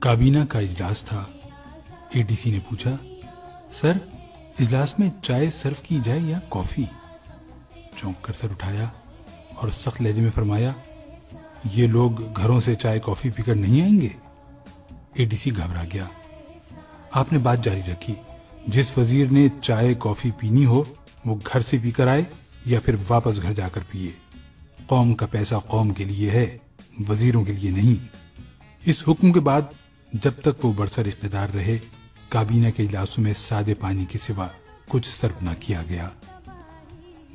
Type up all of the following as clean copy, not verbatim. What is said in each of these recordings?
کابینہ کا اجلاس تھا۔ ADC نے پوچھا، سر اجلاس میں چائے سرو کی جائے یا کافی؟ چونک کر سر اٹھایا اور سخت لہجے میں فرمایا، یہ لوگ گھروں سے چائے کافی پی کر نہیں آئیں گے؟ ADC گھبرا گیا۔ آپ نے بات جاری رکھی، جس وزیر نے چائے کافی پینی ہو وہ گھر سے پی کر آئے یا پھر واپس گھر جا کر پیے۔ قوم کا پیسہ قوم کے لیے ہے، وزیروں کے لیے نہیں۔ اس حکم کے بعد جب تک وہ برسر اقتدار رہے، کابینہ کے اجلاسوں میں سادے پانی کے سوا کچھ صرف نہ کیا گیا۔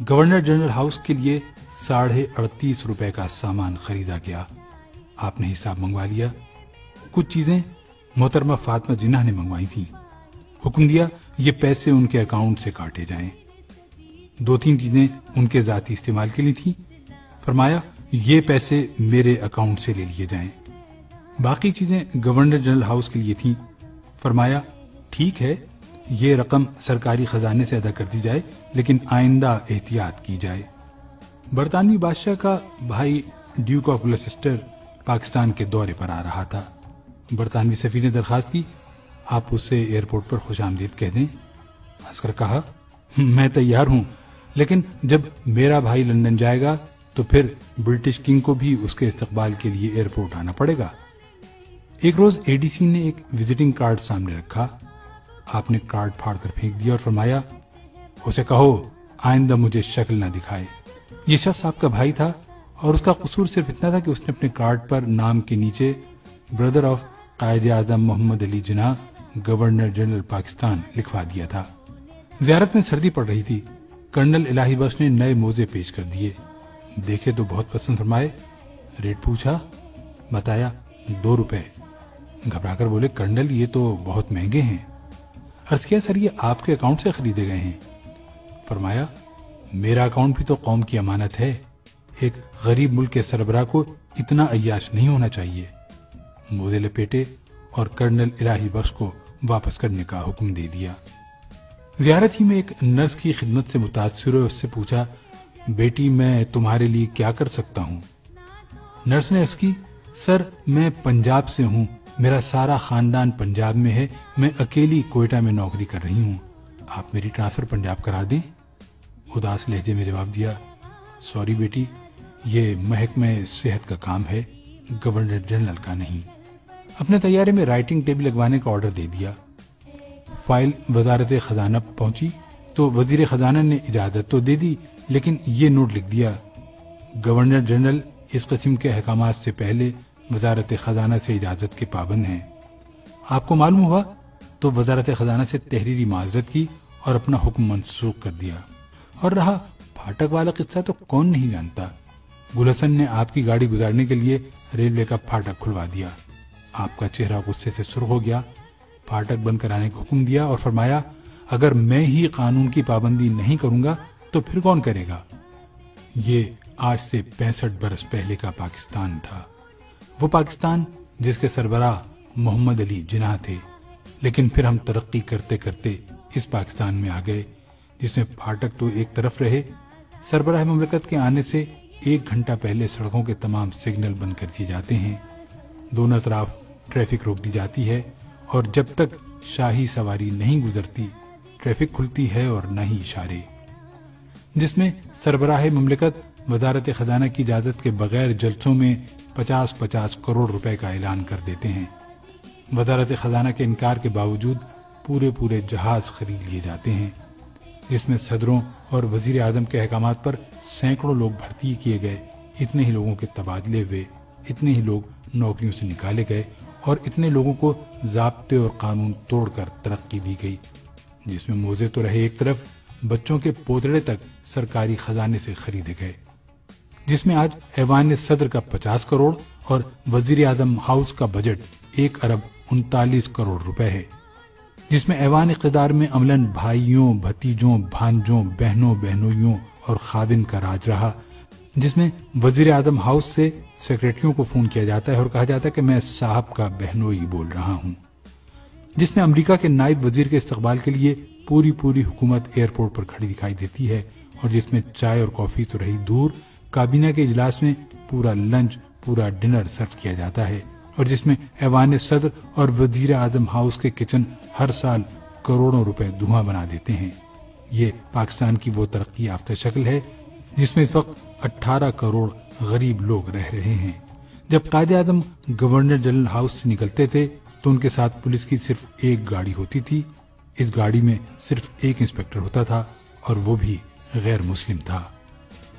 گورنر جنرل ہاؤس کے لیے 38.5 روپے کا سامان خریدا گیا۔ آپ نے حساب منگوا لیا۔ کچھ چیزیں محترمہ فاطمہ جناح نے منگوائی تھیں۔ حکم دیا یہ پیسے ان کے اکاؤنٹ سے کاٹے جائیں۔ 2-3 چیزیں ان کے ذاتی استعمال کے لیے تھیں۔ فرمایا یہ پیسے میرے اکاؤنٹ سے لے لیے جائیں۔ باقی چیزیں گورنر جنرل ہاؤس کے لیے تھیں۔ فرمایا ٹھیک ہے، یہ رقم سرکاری خزانے سے ادا کر دی جائے، لیکن آئندہ احتیاط کی جائے۔ برطانوی بادشاہ کا بھائی ڈیوک آف گلوسٹر پاکستان کے دورے پر آ رہا تھا۔ برطانوی سفیر نے درخواست کی، آپ اسے ایئرپورٹ پر خوش آمدید کہہ دیں۔ ہنس کر کہا، میں تیار ہوں، لیکن جب میرا بھائی لندن جائے گا تو پھر برٹش کنگ کو بھی اس کے استقبال کے لیے ایئرپورٹ آنا پڑے گا۔ ایک روز ADC نے ایک وزٹنگ کارڈ سامنے رکھا۔ آپ نے کارڈ پھاڑ کر پھینک دیا اور فرمایا، اسے کہو آئندہ مجھے شکل نہ دکھائے۔ یہ شخص آپ کا بھائی تھا اور اس کا قصور صرف اتنا تھا کہ اس نے اپنے کارڈ پر نام کے نیچے brother of Quaid Azam Muhammad Ali Jinnah governor general Pakistan لکھوا دیا تھا۔ زیارت میں سردی پڑ رہی تھی۔ کرنل الہی بخش نے نئے موزے پیش کر دیے۔ دیکھے تو بہت پسند فرمائے۔ ریٹ پوچھا، بتایا 2 روپے۔ گھبرا کر بولے، کرنل یہ تو بہت مہنگے ہیں۔ عرض کیا، سر یہ آپ کے اکاؤنٹ سے خریدے گئے ہیں؟ فرمایا میرا اکاؤنٹ بھی تو قوم کی امانت ہے، ایک غریب ملک کے سربراہ کو اتنا عیاش نہیں ہونا چاہیے۔ موزے لپیٹے اور کرنل الہی بخش کو واپس کرنے کا حکم دے دیا۔ زیارت ہی میں ایک نرس کی خدمت سے متاثر ہوئے اس سے پوچھا، بیٹی میں تمہارے لیے کیا کر سکتا ہوں؟ نرس نے عرض کی، سر میں پنجاب سے ہوں، میرا سارا خاندان پنجاب میں ہے، میں اکیلی کوئٹہ میں نوکری کر رہی ہوں، آپ میری ٹرانسفر پنجاب کرا دیں؟ اداس لہجے میں جواب دیا، سوری بیٹی، یہ محکمہ صحت کا کام ہے، گورنر جنرل کا نہیں۔ اپنے طیارے میں رائٹنگ ٹیبل لگوانے کا آرڈر دے دیا۔ فائل وزارت خزانہ پہنچی تو وزیر خزانہ نے اجازت تو دے دی، لیکن یہ نوٹ لکھ دیا، گورنر جنرل اس قسم کے احکامات سے پہلے وزارت خزانہ سے اجازت کے پابند ہیں۔ آپ کو معلوم ہوا تو وزارت خزانہ سے تحریری معذرت کی اور اپنا حکم منسوخ کر دیا۔ اور رہا پھاٹک والا قصہ تو کون نہیں جانتا۔ گل حسن نے آپ کی گاڑی گزارنے کے لیے ریلوے کا پھاٹک کھلوا دیا۔ آپ کا چہرہ غصے سے سرخ ہو گیا، پھاٹک بند کرانے کا حکم دیا اور فرمایا، اگر میں ہی قانون کی پابندی نہیں کروں گا تو پھر کون کرے گا؟ یہ آج سے 65 برس پہلے کا پاکستان تھا، وہ پاکستان جس کے سربراہ محمد علی جناح تھے۔ لیکن پھر ہم ترقی کرتے کرتے اس پاکستان میں آ گئے جس میں پھاٹک تو ایک طرف رہے، سربراہ مملکت کے آنے سے 1 گھنٹہ پہلے سڑکوں کے تمام سگنل بند کر دیے جاتے ہیں، دونوں طرف ٹریفک روک دی جاتی ہے، اور جب تک شاہی سواری نہیں گزرتی ٹریفک کھلتی ہے اور نہ ہی اشارے، جس میں سربراہ مملکت وزارت خزانہ کی اجازت کے بغیر جلسوں میں 50-50 کروڑ روپے کا اعلان کر دیتے ہیں۔ وزارت خزانہ کے انکار کے باوجود پورے جہاز خرید لیے جاتے ہیں، جس میں صدروں اور وزیر اعظم کے احکامات پر سینکڑوں لوگ بھرتی کیے گئے، اتنے ہی لوگوں کے تبادلے ہوئے، اتنے ہی لوگ نوکریوں سے نکالے گئے اور اتنے لوگوں کو ضابطے اور قانون توڑ کر ترقی دی گئی، جس میں موزے تو رہے ایک طرف، بچوں کے پوتڑے تک سرکاری خزانے سے خریدے گئے، جس میں آج ایوان صدر کا 50 کروڑ اور وزیر اعظم ہاؤس کا بجٹ 1 ارب 39 کروڑ روپے ہے، جس میں ایوان اقتدار میں عملاً بھائیوں، بھتیجوں، بھانجوں، بہنوں، بہنوئیوں اور خادم کا راج رہا، جس میں وزیر اعظم ہاؤس سے سیکریٹریوں کو فون کیا جاتا ہے اور کہا جاتا ہے کہ میں صاحب کا بہنوئی بول رہا ہوں، جس میں امریکہ کے نائب وزیر کے استقبال کے لیے پوری حکومت ایئرپورٹ پر کھڑی دکھائی دیتی ہے، اور جس میں چائے اور کافی تو رہی دور، کابینہ کے اجلاس میں پورا لنچ، پورا ڈنر سرو کیا جاتا ہے، اور جس میں ایوان صدر اور وزیر اعظم ہاؤس کے کچن ہر سال کروڑوں روپے دھواں بنا دیتے ہیں۔ یہ پاکستان کی وہ ترقی یافتہ شکل ہے جس میں اس وقت 18 کروڑ غریب لوگ رہ رہے ہیں۔ جب Quaid Azam governor general house سے نکلتے تھے تو ان کے ساتھ پولیس کی صرف ایک گاڑی ہوتی تھی۔ اس گاڑی میں صرف ایک انسپکٹر ہوتا تھا اور وہ بھی غیر مسلم تھا۔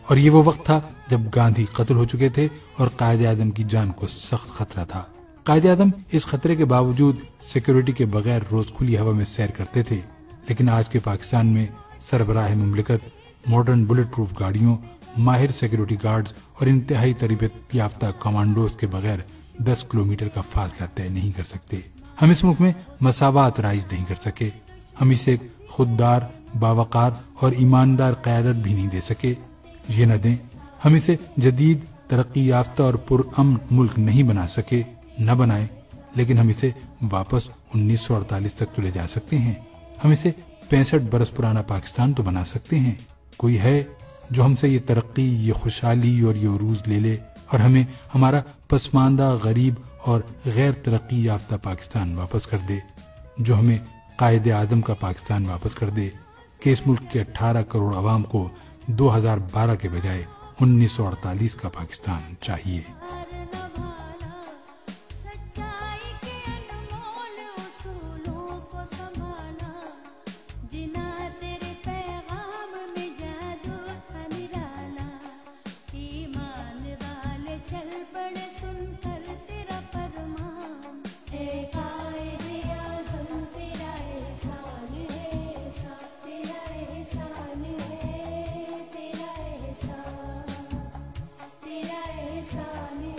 اور یہ وہ وقت تھا جب گاندھی قتل ہو چکے تھے اور قائد اعظم کی جان کو سخت خطرہ تھا۔ قائد اعظم اس خطرے کے باوجود سیکیورٹی کے بغیر روز کھلی ہوا میں سیر کرتے تھے، لیکن آج کے پاکستان میں سربراہ مملکت ماڈرن بلٹ پروف گاڑیوں، ماہر سیکیورٹی گارڈز اور انتہائی تربیت یافتہ کمانڈوز کے بغیر 10 کلومیٹر کا فاصلہ طے نہیں کر سکتے۔ ہم اس ملک میں مساوات رائج نہیں کر سکے، ہم اسے ایک خوددار، باوقار اور ایماندار قیادت بھی نہیں دے سکے۔ یہ نہ دیں، ہم اسے جدید، ترقی یافتہ اور پرامن ملک نہیں بنا سکے، نہ بنائیں، لیکن ہم اسے واپس 1948 تک تو لے جا سکتے ہیں۔ ہم اسے 65 برس پرانا پاکستان تو بنا سکتے ہیں۔ کوئی ہے جو ہم سے یہ ترقی، یہ خوشحالی اور یہ عروج لے لے اور ہمیں ہمارا پسماندہ، غریب اور غیر ترقی یافتہ پاکستان واپس کر دے، جو ہمیں قائد اعظم کا پاکستان واپس کر دے کہ اس ملک کے 18 کروڑ عوام کو 2012 کے بجائے 1948 کا پاکستان چاہیے۔ Sun